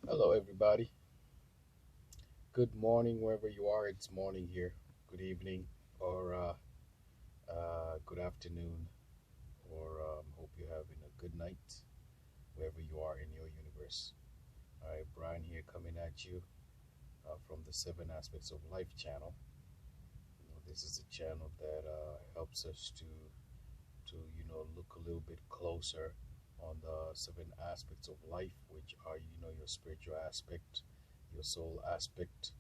Hello, everybody. Good morning, wherever you are. It's morning here. Good evening, or good afternoon, or hope you're having a good night, wherever you are in your universe. All right, Brian here coming at you from the Seven Aspects of Life channel. This is a channel that helps us to look a little bit closer on the seven aspects of life, which are your spiritual aspect, your soul aspect,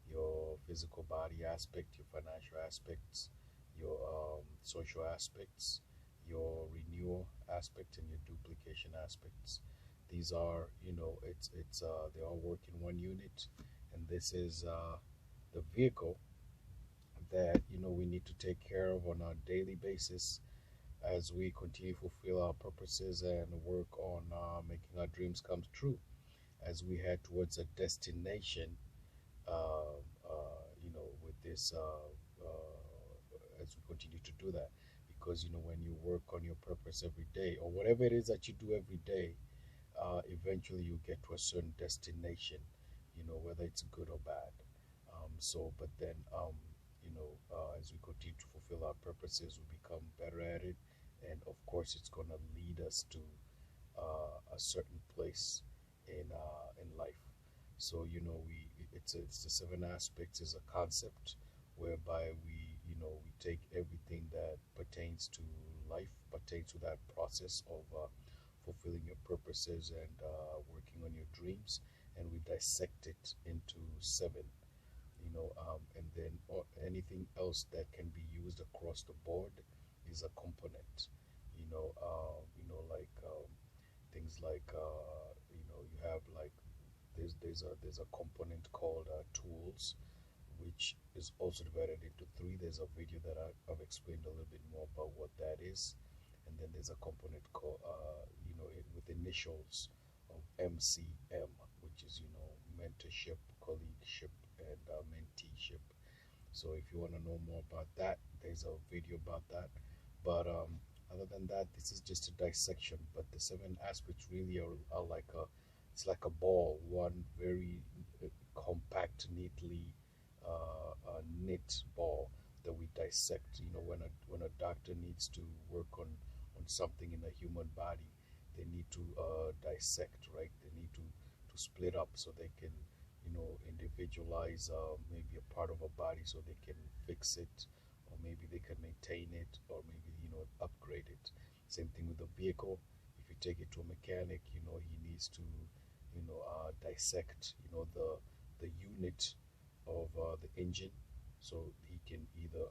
your physical body aspect, your financial aspects, your social aspects, your renewal aspect, and your duplication aspects. These are, they all work in one unit, and this is the vehicle that we need to take care of on a daily basis as we continue to fulfill our purposes and work on making our dreams come true as we head towards a destination, with this, as we continue to do that. Because, when you work on your purpose every day, or whatever it is that you do every day, eventually you get to a certain destination, whether it's good or bad. But then, as we continue to fulfill our purposes, we become better at it. And of course, it's going to lead us to a certain place in life. So it's the seven aspects is a concept whereby we take everything that pertains to life, pertains to that process of fulfilling your purposes and working on your dreams, and we dissect it into seven. And then anything else that can be used across the board is a component. Like things like you have like there's a component called tools, which is also divided into three. There's a video that I've explained a little bit more about what that is, and then there's a component called with initials of MCM, which is mentorship, colleagueship, and menteeship. So if you want to know more about that, there's a video about that. But other than that, this is just a dissection. But the seven aspects really are like it's like a ball, one very compact, neatly knit ball that we dissect. When a doctor needs to work on something in a human body, they need to dissect, right? They need to split up so they can individualize maybe a part of a body so they can fix it, or maybe they can maintain it, or maybe upgrade it. Same thing with the vehicle. If you take it to a mechanic, he needs to dissect the unit of the engine so he can either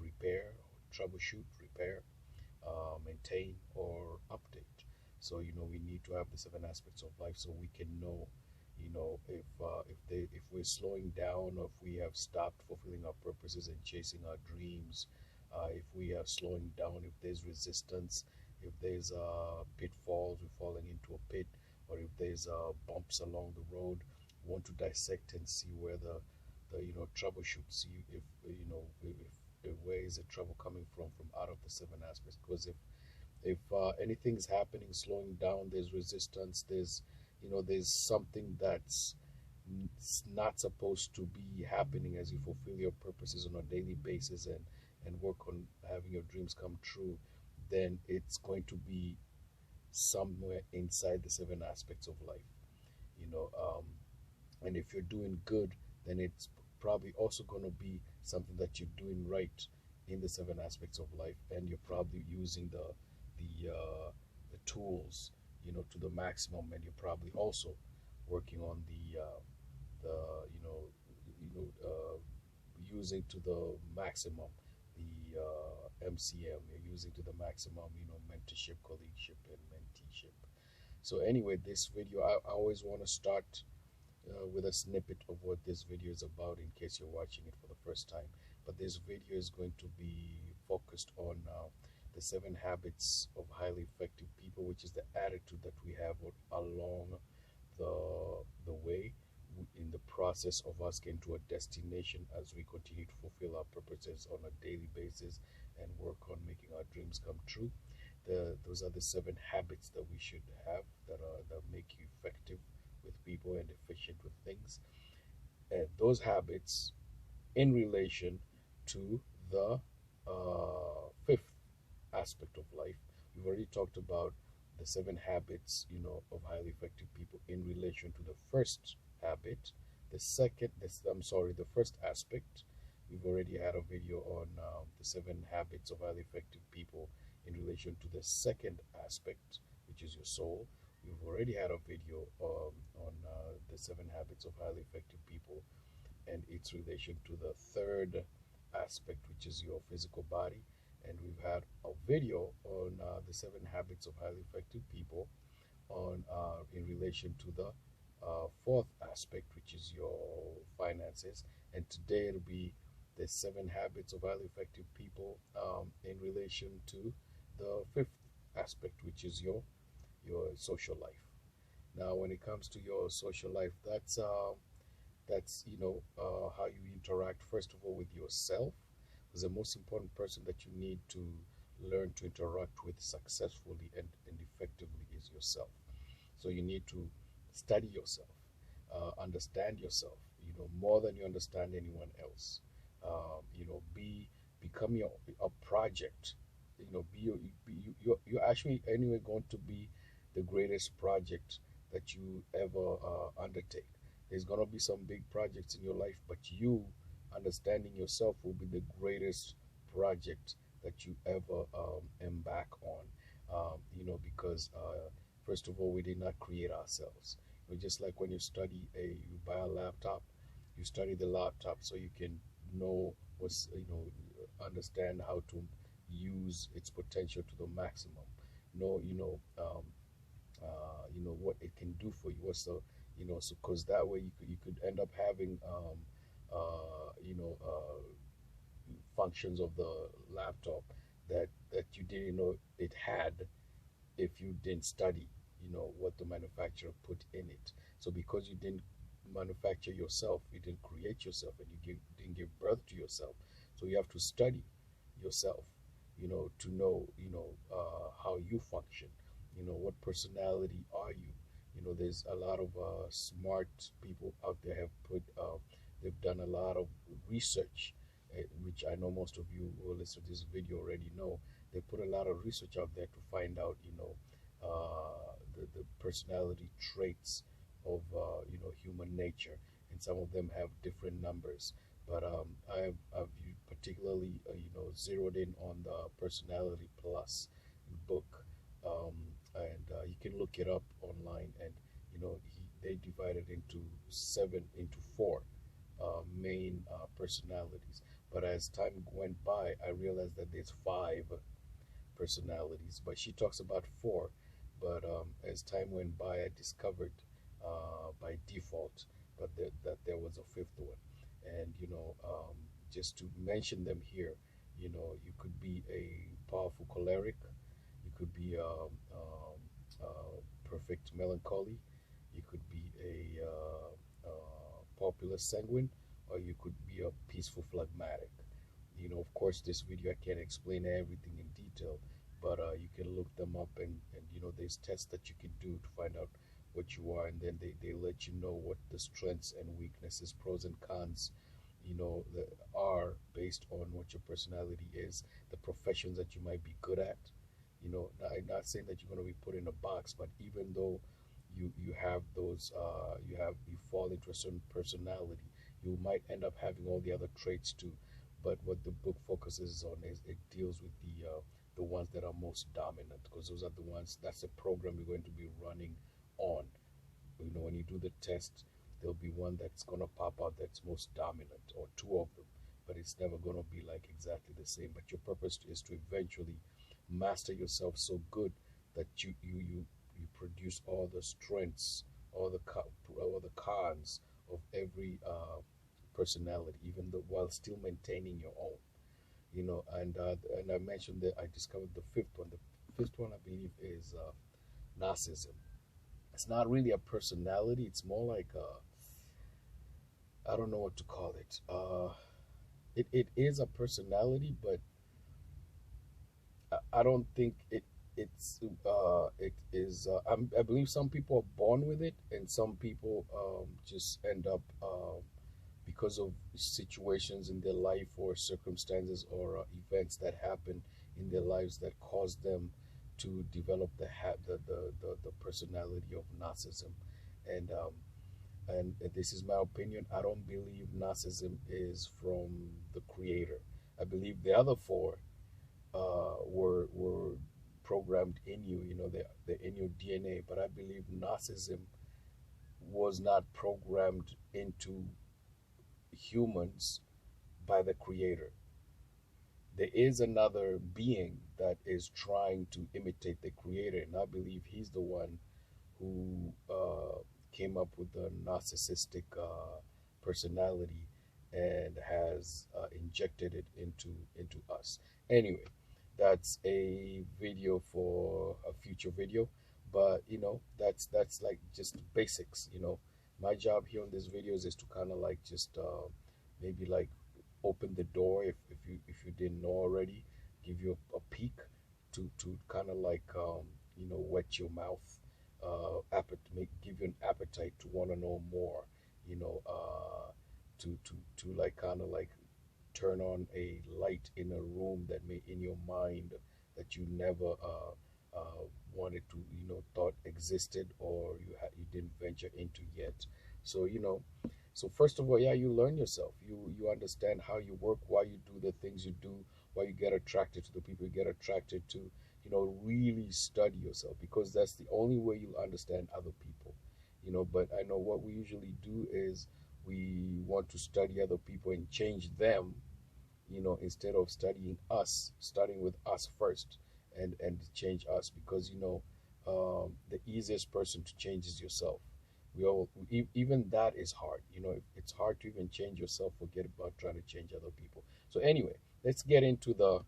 repair, troubleshoot, repair, maintain, or update. So we need to have the seven aspects of life so we can know, if we're slowing down, or if we have stopped fulfilling our purposes and chasing our dreams, if we are slowing down, if there's resistance, if there's pitfalls, we're falling into a pit, or if there's bumps along the road, we want to dissect and see where the troubleshoot, see if where is the trouble coming from out of the seven aspects. Because if anything's happening, slowing down, there's resistance, there's something that's not supposed to be happening as you fulfill your purposes on a daily basis and work on having your dreams come true, then it's going to be somewhere inside the seven aspects of life. you know um, and if you're doing good, then it's probably also going to be something that you're doing right in the seven aspects of life, and you're probably using the tools to the maximum, and you're probably also working on the using to the maximum the MCM. You're using to the maximum mentorship, colleagueship, and menteeship. So anyway, this video, I always want to start with a snippet of what this video is about in case you're watching it for the first time. But this video is going to be focused on the seven habits of highly effective people, which is the attitude that we have along the way in the process of us getting to a destination as we continue to fulfill our purposes on a daily basis and work on making our dreams come true. Those are the seven habits that we should have that make you effective with people comfortable and efficient with things. And those habits in relation to the fifth aspect of life. We've already talked about the seven habits, of highly effective people in relation to the first habit. The first aspect. We've already had a video on the seven habits of highly effective people in relation to the second aspect, which is your soul. We've already had a video on the seven habits of highly effective people and its relation to the third aspect, which is your physical body. And we've had a video on the seven habits of highly effective people on in relation to the fourth aspect, which is your finances. And today it'll be the seven habits of highly effective people in relation to the fifth aspect, which is your social life. Now, when it comes to your social life, that's how you interact first of all with yourself. Because the most important person that you need to learn to interact with successfully and effectively is yourself. So you need to study yourself, understand yourself, more than you understand anyone else. Become a project. You're actually anyway going to be the greatest project that you ever undertake. There's going to be some big projects in your life, but you understanding yourself will be the greatest project that you ever embark on. Because first of all, we did not create ourselves. Just like when you buy a laptop, you study the laptop so you can know understand how to use its potential to the maximum. What it can do for you. What's the so because that way you could end up having functions of the laptop that you didn't know it had if you didn't study what the manufacturer put in it. So because you didn't manufacture yourself, you didn't create yourself, and you didn't give birth to yourself, so you have to study yourself to know how you function, what personality are you. There's a lot of smart people out there they've done a lot of research, which I know most of you who listen to this video already know. They put a lot of research out there to find out the personality traits of human nature, and some of them have different numbers. But I've particularly zeroed in on the Personality Plus book, and you can look it up online. And they divided into four main personalities. But as time went by, I realized that there's five personalities, but she talks about four. But as time went by, I discovered by default that there was a fifth one. And just to mention them here, you could be a powerful choleric, you could be perfect melancholy, you could be a popular sanguine, or you could be a peaceful phlegmatic. Of course, this video I can't explain everything in detail, but you can look them up, and there's tests that you can do to find out what you are, and then they let you know what the strengths and weaknesses, pros and cons, that are based on what your personality is, the professions that you might be good at. I'm not saying that you're going to be put in a box, but even though you have those, you fall into a certain personality, you might end up having all the other traits too. But what the book focuses on is it deals with the ones that are most dominant, because those are the ones, that's the program you're going to be running on. When you do the test, there'll be one that's going to pop out that's most dominant, or two of them, but it's never going to be like exactly the same. But your purpose is to eventually master yourself so good that you produce all the strengths, all the cons of every personality, even though while still maintaining your own. And I mentioned that I discovered the fifth one. The fifth one, I believe, is narcissism. It's not really a personality. It's more like I don't know what to call it. It is a personality, but I don't think it is I believe some people are born with it, and some people just end up because of situations in their life or circumstances or events that happen in their lives that cause them to develop the personality of narcissism. And um, and this is my opinion. I don't believe narcissism is from the creator. I believe the other four were programmed in you. You know, they're in your DNA. But I believe narcissism was not programmed into humans by the creator. There is another being that is trying to imitate the creator, and I believe he's the one who came up with the narcissistic personality and has injected it into us. Anyway, that's a video for a future video, but you know that's like just basics. You know, my job here on these videos is to kind of like just maybe like open the door if you didn't know already, give you a peek to kind of like wet your mouth, give you an appetite to want to know more, you know, to like kind of like turn on a light in a room that may in your mind that you never wanted to, you know, thought existed, or you didn't venture into yet. So you know, so first of all, yeah, you learn yourself. You understand how you work, why you do the things you do, why you get attracted to the people you get attracted to. You know, really study yourself, because that's the only way you'll understand other people. You know, but I know what we usually do is we want to study other people and change them, you know, instead of studying us, starting with us first, and change us, because you know, the easiest person to change is yourself. Even that is hard. You know, it's hard to even change yourself. Forget about trying to change other people. So anyway, let's get into the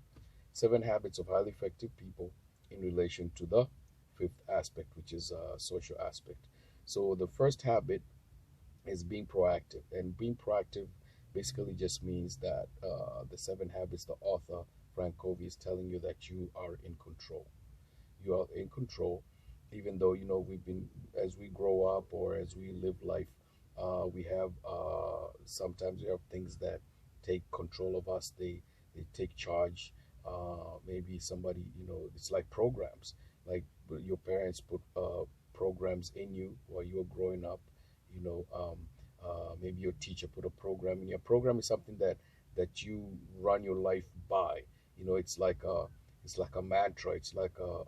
7 habits of highly effective people in relation to the fifth aspect, which is social aspect. So the first habit is being proactive. And being proactive basically just means that the 7 habits, the author, Frank Covey, is telling you that you are in control. You are in control, even though, you know, we've been, as we grow up or as we live life, we have sometimes we have things that take control of us. They take charge. Maybe somebody, you know, it's like programs. Like your parents put programs in you while you were growing up. You know, maybe your teacher put a program in. Your program is something that you run your life by. You know, it's like a mantra. It's like a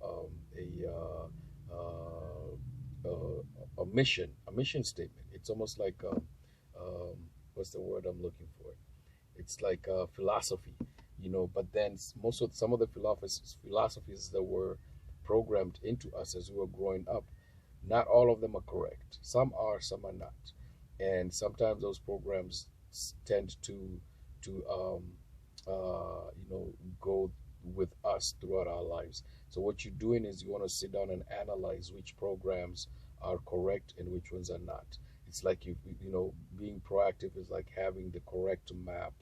mission statement. It's almost like what's the word I'm looking for? It's like a philosophy, you know. But then some of the philosophies that were programmed into us as we were growing up, not all of them are correct. Some are, some are not, and sometimes those programs tend to you know, go with us throughout our lives. So what you're doing is you want to sit down and analyze which programs are correct and which ones are not. It's like you know, being proactive is like having the correct map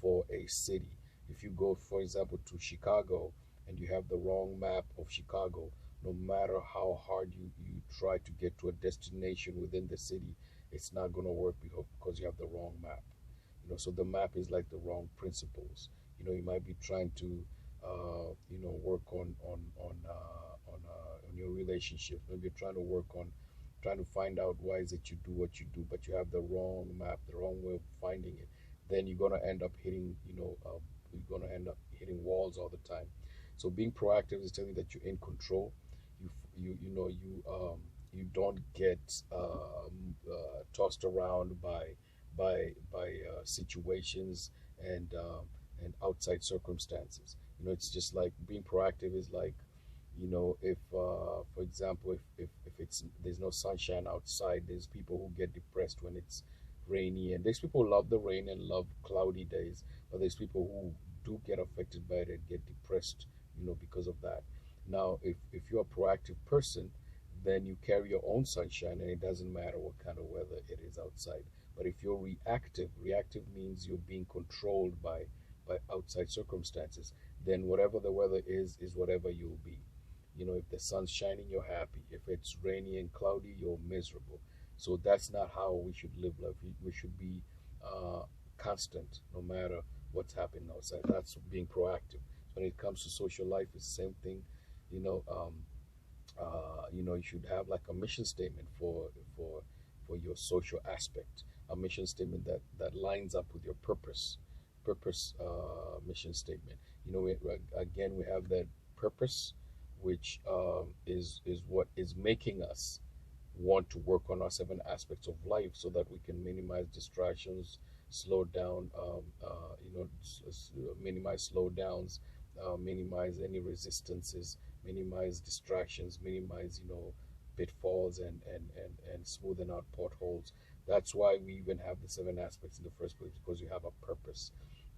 for a city. If you go, for example, to Chicago and you have the wrong map of Chicago, no matter how hard you try to get to a destination within the city, it's not going to work because you have the wrong map. You know, so the map is like the wrong principles. You know, you might be trying to you know, work on your relationships. Maybe you're trying to work on trying to find out why is it you do what you do, but you have the wrong map, the wrong way of finding it. Then you're gonna end up hitting, you know, you're gonna end up hitting walls all the time. So being proactive is telling you that you're in control. You know, you don't get tossed around by situations and outside circumstances. You know, it's just like being proactive is like, you know, if for example, if it's there's no sunshine outside, there's people who get depressed when it's rainy, and there's people who love the rain and love cloudy days, but there's people who do get affected by it and get depressed, you know, because of that. Now if you're a proactive person, then you carry your own sunshine, and it doesn't matter what kind of weather it is outside. But if you're reactive means you're being controlled by outside circumstances, then whatever the weather is whatever you'll be. You know, if the sun's shining, you're happy. If it's rainy and cloudy, you're miserable. So that's not how we should live life. We should be uh, constant, no matter what's happening outside. That's being proactive. When it comes to social life, it's the same thing. You know, you should have like a mission statement for for your social aspect. A mission statement that lines up with your purpose mission statement. You know, again, we have that purpose, which is what is making us want to work on our 7 aspects of life so that we can minimize distractions, slow down, minimize slowdowns, minimize any resistances, minimize distractions, minimize, pitfalls, and smoothen out potholes. That's why we even have the 7 aspects in the first place, because you have a purpose.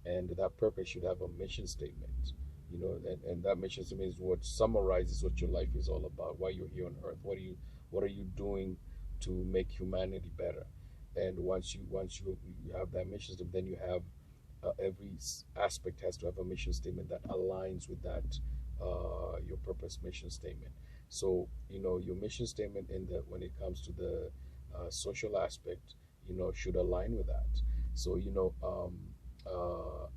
And that purpose should have a mission statement. And that mission statement is what summarizes what your life is all about, why you're here on earth, what are you doing to make humanity better. And once you have that mission statement, then you have every aspect has to have a mission statement that aligns with that your purpose mission statement. So your mission statement in the when it comes to the social aspect, should align with that. So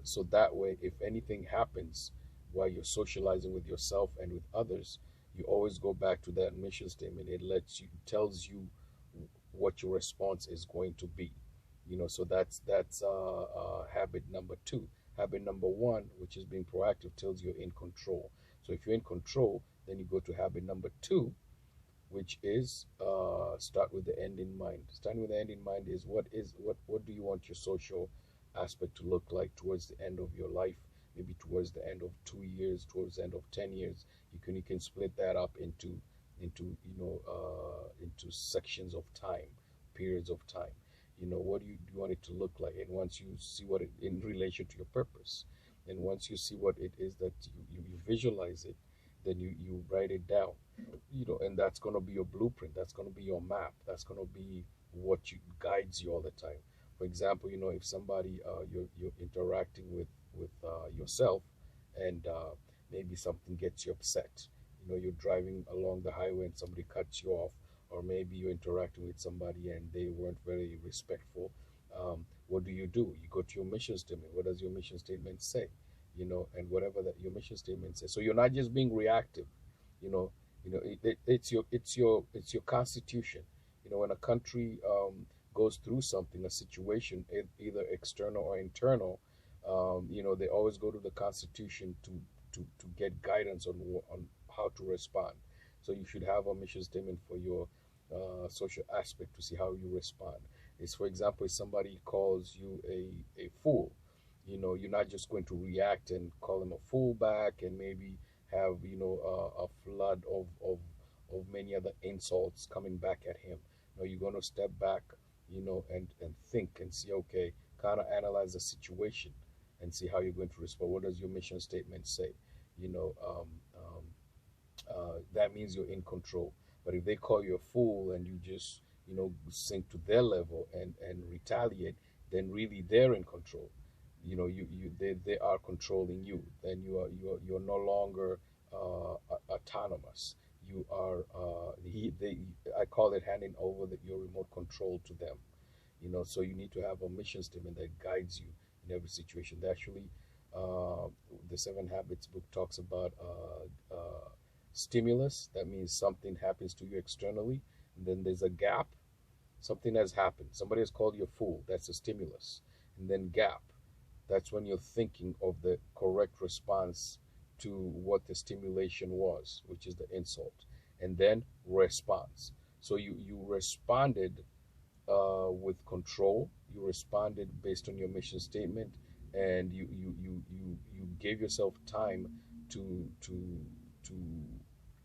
so that way, if anything happens while you're socializing with yourself and with others, you always go back to that mission statement. Tells you what your response is going to be. So that's habit number 2. Habit number 1, which is being proactive, tells you're in control. So if you're in control, then you go to habit number 2, which is start with the end in mind. Starting with the end in mind is what do you want your social aspect to look like towards the end of your life, maybe towards the end of 2 years, towards the end of 10 years. You can split that up into sections of time, periods of time. What do you want it to look like? And once you see what it in relation to your purpose, and once you see what it is that you visualize it, then you write it down. And that's going to be your blueprint, that's going to be your map, that's going to be what guides you all the time. For example, if somebody you're interacting with yourself, and maybe something gets you upset. You're driving along the highway and somebody cuts you off, or maybe you're interacting with somebody and they weren't very respectful. What do? You go to your mission statement. What does your mission statement say? And whatever that your mission statement says. So you're not just being reactive. You know, it's your constitution. When a country goes through something, a situation, either external or internal, they always go to the constitution to get guidance on how to respond. So you should have a mission statement for your social aspect to see how you respond. Is, for example, if somebody calls you a fool, you're not just going to react and call them a fool back, and maybe have a flood of many other insults coming back at him. No, you're going to step back, and think and see, okay, kind of analyze the situation and see how you're going to respond. What does your mission statement say? You know, um, that means you're in control. But if they call you a fool and you just, sink to their level and retaliate, then really they're in control. They are controlling you. Then you're no longer autonomous. You are I call it handing over your remote control to them. So you need to have a mission statement that guides you in every situation. Actually, the 7 Habits book talks about stimulus. That means something happens to you externally, and then there's a gap. Something has happened. Somebody has called you a fool. That's a stimulus. And then gap. That's when you're thinking of the correct response to what the stimulation was, which is the insult. And then response. So you responded with control. You responded based on your mission statement, and you gave yourself time to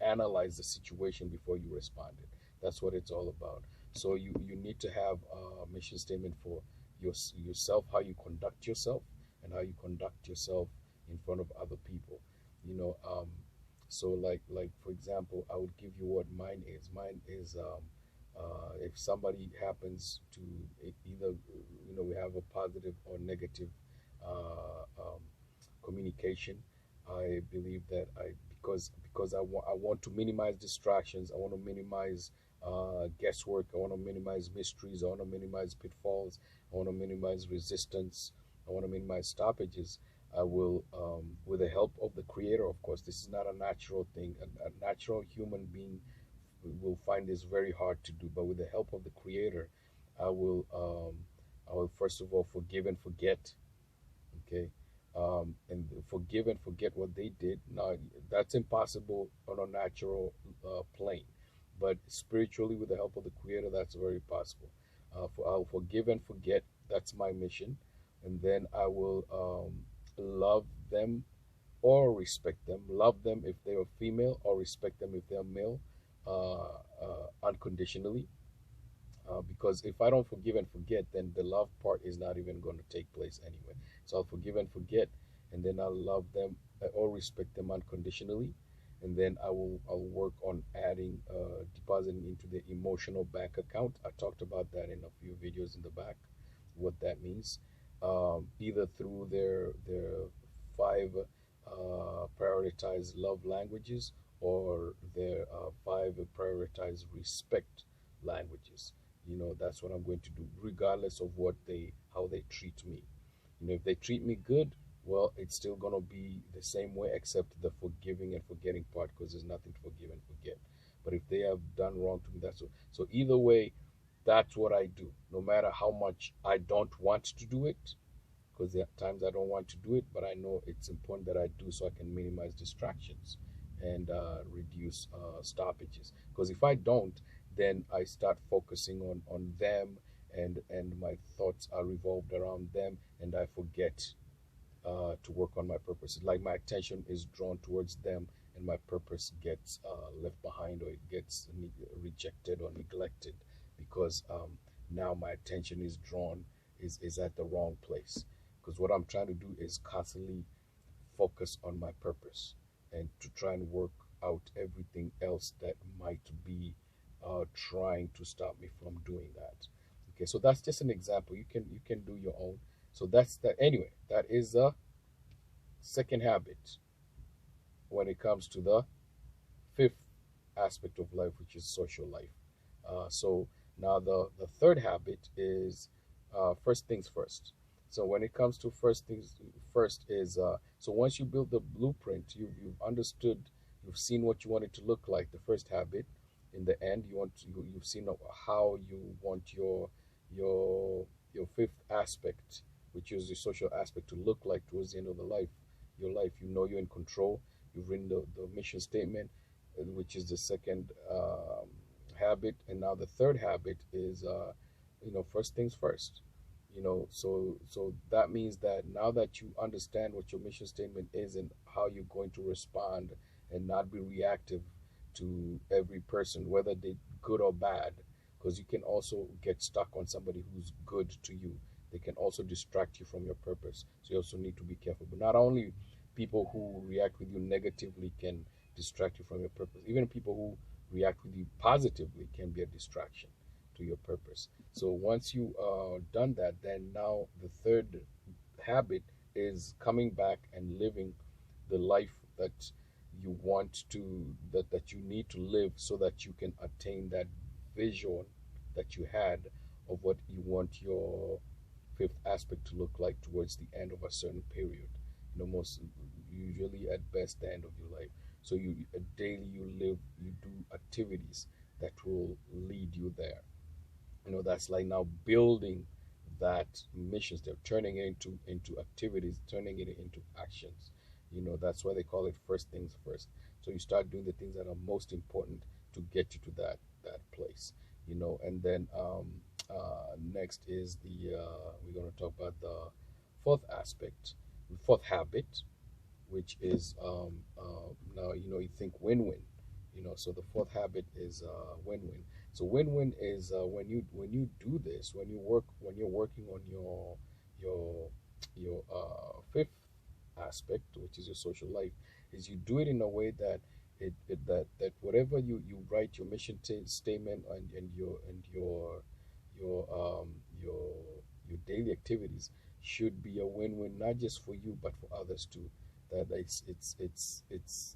analyze the situation before you responded. That's what it's all about. So you need to have a mission statement for yourself, how you conduct yourself, and how you conduct yourself in front of other people. You know, so like for example, I would give you what mine is. Mine is if somebody happens to either, we have a positive or negative communication. I believe that I because I want to minimize distractions. I want to minimize guesswork. I want to minimize mysteries. I want to minimize pitfalls. I want to minimize resistance. I want to minimize stoppages. I will, with the help of the creator, of course, this is not a natural thing. A natural human being will find this very hard to do, but with the help of the creator, I will, I will first of all forgive and forget. Okay, and forgive and forget what they did. Now, that's impossible on a natural plane, but spiritually, with the help of the Creator, that's very possible. I'll forgive and forget. That's my mission, and then I will love them or respect them. Love them if they are female, or respect them if they are male, unconditionally. Because if I don't forgive and forget, then the love part is not even going to take place anyway. So I'll forgive and forget, and then I'll love them or respect them unconditionally, and then I'll work on adding, depositing into the emotional bank account. I talked about that in a few videos in the back, what that means, either through their five prioritized love languages, or their five prioritized respect languages. That's what I'm going to do, regardless of how they treat me. If they treat me good, well, it's still gonna be the same way, except the forgiving and forgetting part, because there's nothing to forgive and forget. But if they have done wrong to me, that's what. So either way, that's what I do. No matter how much I don't want to do it, because there are times I don't want to do it, but I know it's important that I do, so I can minimize distractions and reduce stoppages. Because if I don't, then I start focusing on them, and my thoughts are revolved around them, and I forget to work on my purpose. Like my attention is drawn towards them, and my purpose gets left behind, or it gets rejected or neglected, because now my attention is drawn, is at the wrong place. Because what I'm trying to do is constantly focus on my purpose, and to try and work out everything else that might be trying to stop me from doing that. Okay, so that's just an example. You can do your own. So that's that. Anyway, that is the second habit when it comes to the fifth aspect of life, which is social life. So now the third habit is first things first. So when it comes to first things first is, so once you build the blueprint, you've understood, you've seen what you want it to look like. The first habit, in the end, you've seen how you want your fifth aspect, which is the social aspect, to look like towards the end of your life. You're in control. You've written the mission statement, which is the second habit, and now the third habit is, first things first. So that means that now that you understand what your mission statement is, and how you're going to respond and not be reactive to every person, whether they're good or bad, because you can also get stuck on somebody who's good to you. They can also distract you from your purpose. So you also need to be careful. But not only people who react with you negatively can distract you from your purpose, even people who react with you positively can be a distraction to your purpose. So once you done that, then now the third habit is coming back and living the life that you want to, that you need to live, so that you can attain that vision that you had of what you want your fifth aspect to look like towards the end of a certain period. Most usually at best the end of your life. So daily you do activities that will lead you there. That's like now building that mission step, turning it into activities, turning it into actions. That's why they call it first things first. So you start doing the things that are most important to get you to that place. And then next is we're going to talk about the fourth aspect, the fourth habit, which is now you think win-win. So the fourth habit is win-win. So win-win is when you do this, when you're working on your fifth aspect, which is your social life, is you do it in a way that that whatever you write, your mission statement, and your daily activities should be a win-win, not just for you but for others too. that it's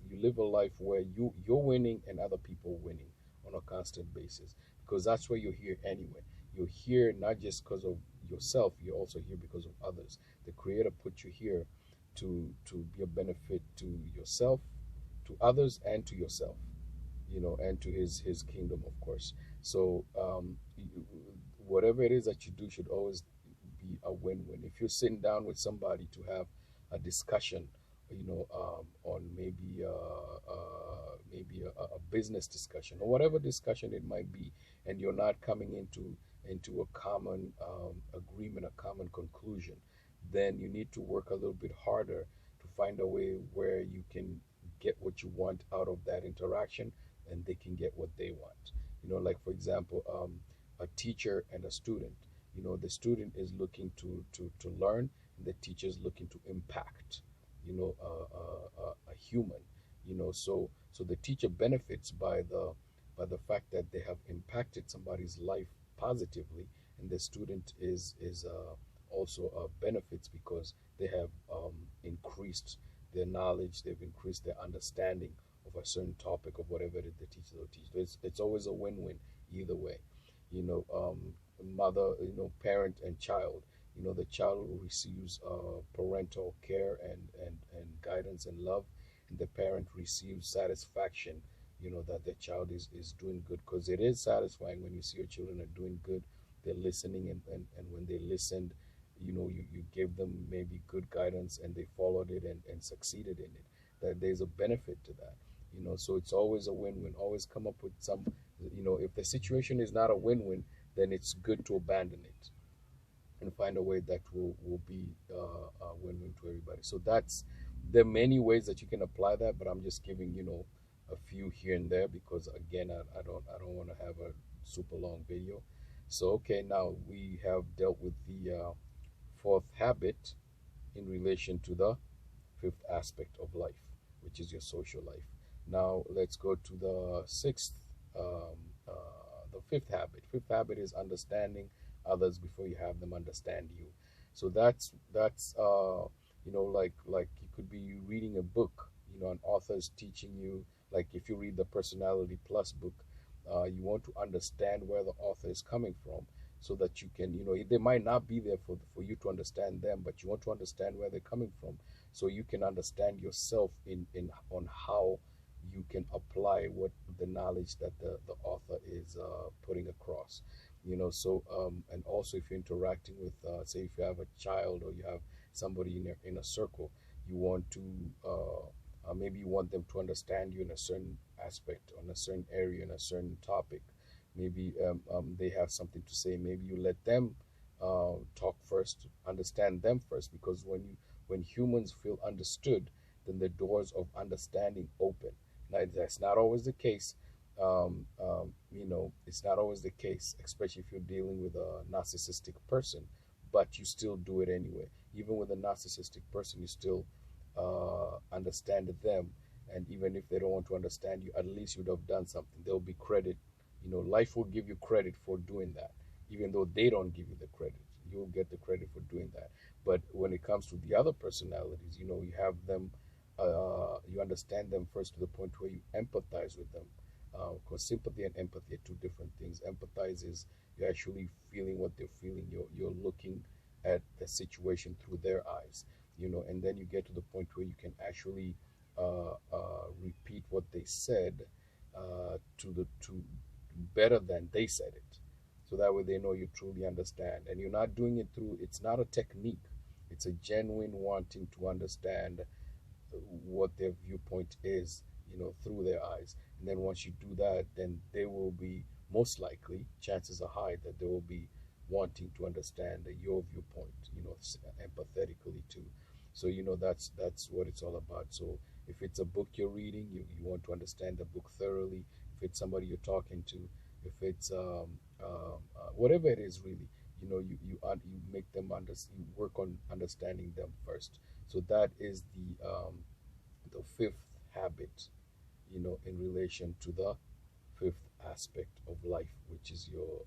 you live a life where you're winning and other people winning on a constant basis, because that's where you're here anyway. You're here not just because of yourself, you're also here because of others. The creator put you here to be a benefit to yourself, to others, and to yourself, and to his kingdom, of course. So whatever it is that you do should always be a win-win. If you're sitting down with somebody to have a discussion, on maybe a business discussion or whatever discussion it might be, and you're not coming into a common agreement, a common conclusion, then you need to work a little bit harder to find a way where you can get what you want out of that interaction, and they can get what they want. Like for example, a teacher and a student. The student is looking to learn, and the teacher is looking to impact, a human. So the teacher benefits by the fact that they have impacted somebody's life positively, and the student is also benefits because they have increased their knowledge, they've increased their understanding of a certain topic of whatever it is the teacher will teach. It's always a win-win either way. Mother, parent and child. The child receives parental care and guidance and love, and the parent receives satisfaction, that the child is doing good, because it is satisfying when you see your children are doing good, they're listening, and when they listened, you gave them maybe good guidance and they followed it and succeeded in it. That there's a benefit to that. So it's always a win-win. Always come up with some, if the situation is not a win-win, then it's good to abandon it and find a way that will be a win-win to everybody. So there are many ways that you can apply that, but I'm just giving a few here and there, because again, I don't want to have a super long video. So okay, now we have dealt with the fourth habit in relation to the fifth aspect of life, which is your social life. Now let's go to the um, uh, the fifth habit. Fifth habit is understanding others before you have them understand you. So like you could be reading a book. An author is teaching you. Like if you read the Personality Plus book, you want to understand where the author is coming from, so that you can, they might not be there for you to understand them, but you want to understand where they're coming from, so you can understand yourself in on how you can apply what the knowledge that the author is putting across. And also if you're interacting with, say, if you have a child or you have somebody in a circle, you want to maybe you want them to understand you in a certain aspect, on a certain area, in a certain topic. Maybe they have something to say. Maybe you let them talk first, understand them first, because when humans feel understood, then the doors of understanding open. Now, that's not always the case. It's not always the case, especially if you're dealing with a narcissistic person, but you still do it anyway. Even with a narcissistic person, you still understand them. And even if they don't want to understand you, at least you'd have done something. There'll be credit. Life will give you credit for doing that, even though they don't give you the credit. You'll get the credit for doing that. But when it comes to the other personalities, you have them, you understand them first to the point where you empathize with them. Because sympathy and empathy are two different things. Empathize is you're actually feeling what they're feeling. You're looking at the situation through their eyes, and then you get to the point where you can actually repeat what they said to better than they said it, so that way they know you truly understand, and you're not doing it through. It's not a technique. It's a genuine wanting to understand what their viewpoint is, through their eyes. And then once you do that, then they will be, most likely, chances are high that they will be wanting to understand your viewpoint, empathetically too. So that's what it's all about. So if it's a book you're reading, you want to understand the book thoroughly. If it's somebody you're talking to, if it's whatever it is, really, you make them you work on understanding them first. So that is the fifth habit, in relation to the fifth aspect of life, which is your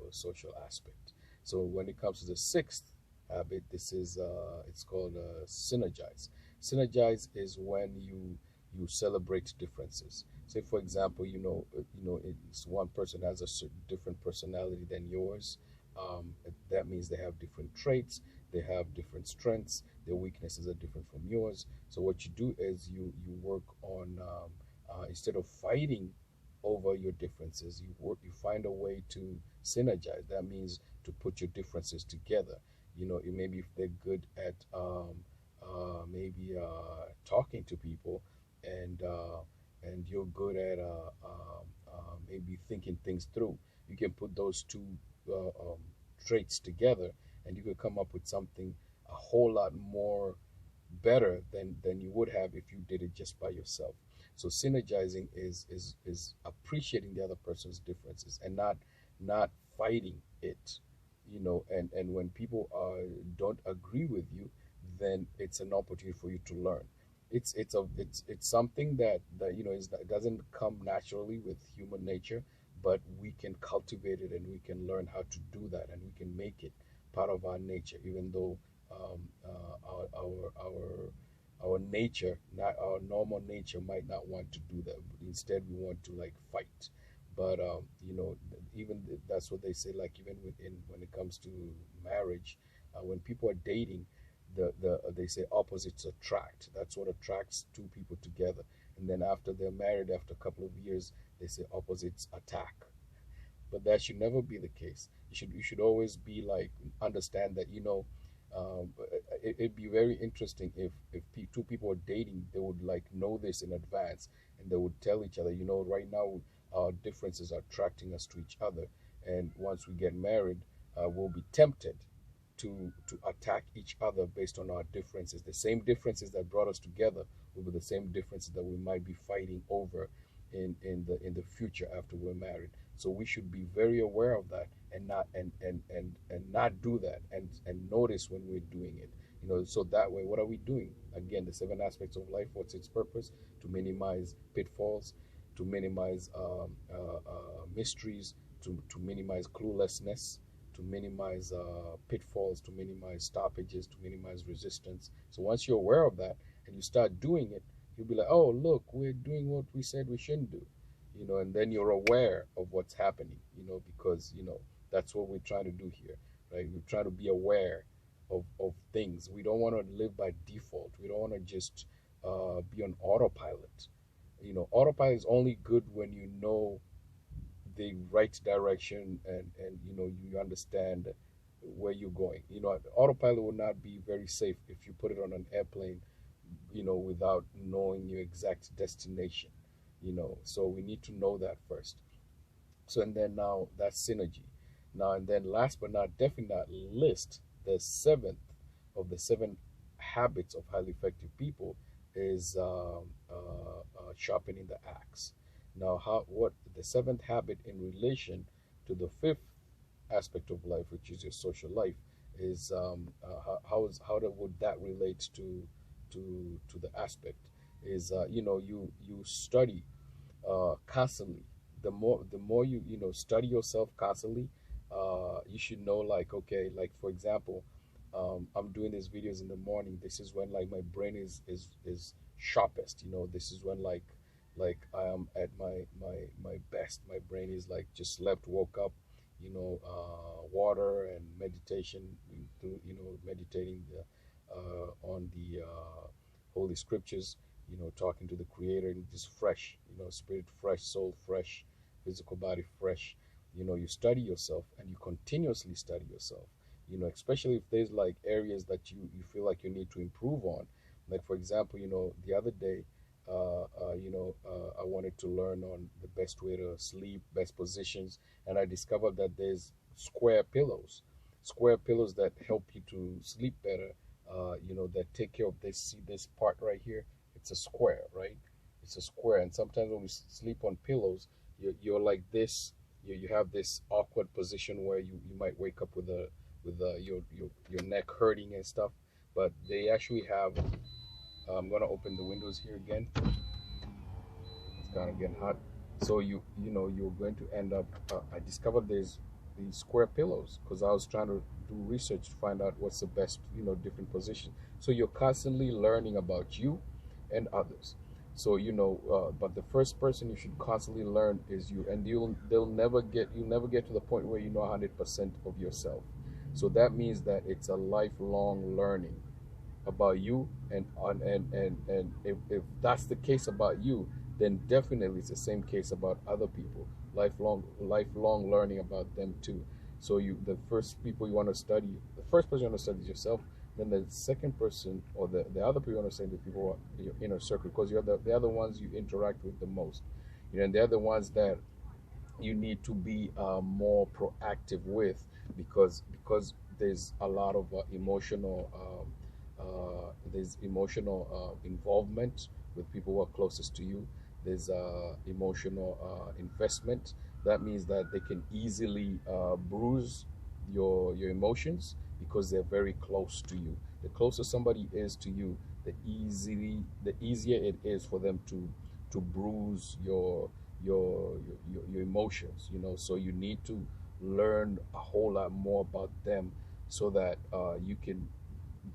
social aspect. So when it comes to the sixth habit. This is it's called synergize. Synergize is when you celebrate differences. Say, for example, it's one person has a different personality than yours. That means they have different traits, they have different strengths, their weaknesses are different from yours. So what you do is you work on instead of fighting over your differences, you find a way to synergize. That means to put your differences together. Maybe if they're good at maybe talking to people, and you're good at maybe thinking things through, you can put those two traits together, and you could come up with something a whole lot more better than you would have if you did it just by yourself. So synergizing is appreciating the other person's differences and not fighting it. And when people don't agree with you, then it's an opportunity for you to learn. It's something that doesn't come naturally with human nature, but we can cultivate it, and we can learn how to do that, and we can make it part of our nature, even though our nature, not our normal nature, might not want to do that. Instead, we want to like fight. But even that's what they say. Like even when it comes to marriage, when people are dating, they say opposites attract. That's what attracts two people together. And then after they're married, after a couple of years, they say opposites attack. But that should never be the case. You should always be like understand that it'd be very interesting if two people are dating, they would like know this in advance, and they would tell each other, right now our differences are attracting us to each other, and once we get married, we'll be tempted to attack each other based on our differences. The same differences that brought us together will be the same differences that we might be fighting over in the future after we're married. So we should be very aware of that, and not do that, and notice when we're doing it. So that way, what are we doing? Again, the seven aspects of life. What's its purpose? To minimize pitfalls, to minimize mysteries, to minimize cluelessness, to minimize pitfalls, to minimize stoppages, to minimize resistance. So once you're aware of that and you start doing it, you'll be like, oh, look, we're doing what we said we shouldn't do. And then you're aware of what's happening, because, that's what we're trying to do here, right? We're trying to be aware of things. We don't want to live by default. We don't want to just be on autopilot. Autopilot is only good when you know the right direction, and you understand where you're going. Autopilot will not be very safe if you put it on an airplane, without knowing your exact destination. So we need to know that first. So, and then now that's synergy. Now, and then last but not definitely not list, the seventh of the seven habits of highly effective people is sharpening the axe. Now, what the seventh habit in relation to the fifth aspect of life, which is your social life, is would that relate to the aspect? Is you study constantly. The more you study yourself constantly, you should know, like, okay, like for example, I'm doing these videos in the morning. This is when like my brain is sharpest. This is when like I am at my best. My brain is like just slept, woke up, water and meditation, through meditating on the holy scriptures, talking to the creator, and just fresh, spirit fresh, soul fresh, physical body fresh. You study yourself, and you continuously study yourself, especially if there's like areas that you feel like you need to improve on. Like for example, the other day, I wanted to learn on the best way to sleep, best positions, and I discovered that there's square pillows that help you to sleep better. That take care of this. See this part right here? It's a square, right? It's a square, and sometimes when we sleep on pillows, you're like this. You have this awkward position where you might wake up with your neck hurting and stuff. But they actually have. I'm gonna open the windows here again. It's kind of getting hot. So you're going to end up. I discovered there's the square pillows because I was trying to do research to find out what's the best, different position. So you're constantly learning about you and others. So but the first person you should constantly learn is you, and you'll never get to the point where you know 100% of yourself. So that means that it's a lifelong learning about you, and if that's the case about you, then definitely it's the same case about other people. Lifelong learning about them too. So the first people you want to study, the first person you want to study is yourself. Then the second person, or the other people you want to study, the people who are your inner circle, because they're the ones you interact with the most. And they're the ones that you need to be more proactive with, because there's a lot of emotional involvement with people who are closest to you. There's emotional investment. That means that they can easily bruise your emotions because they're very close to you. The closer somebody is to you, the easier it is for them to bruise your emotions. So you need to learn a whole lot more about them, so that you can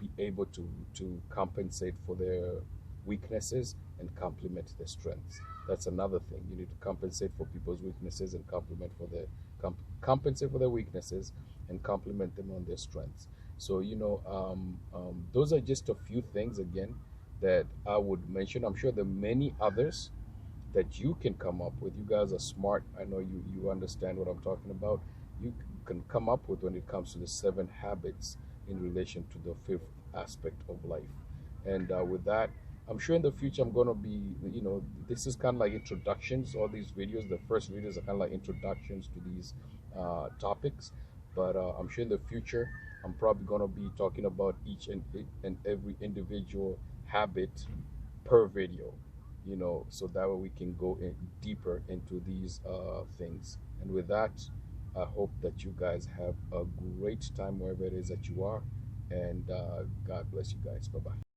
be able to compensate for their weaknesses and complement their strengths. That's another thing. You need to compensate for people's weaknesses and compensate for their weaknesses and complement them on their strengths. So those are just a few things, again, that I would mention. I'm sure there are many others that you can come up with. You guys are smart. I know you understand what I'm talking about. You can come up with when it comes to the 7 habits in relation to the 5th aspect of life. And with that, I'm sure in the future I'm going to be, this is kind of like introductions. All these videos, the first videos are kind of like introductions to these topics. But I'm sure in the future I'm probably going to be talking about each and every individual habit per video, so that way we can go in deeper into these things. And with that, I hope that you guys have a great time wherever it is that you are. And God bless you guys. Bye bye.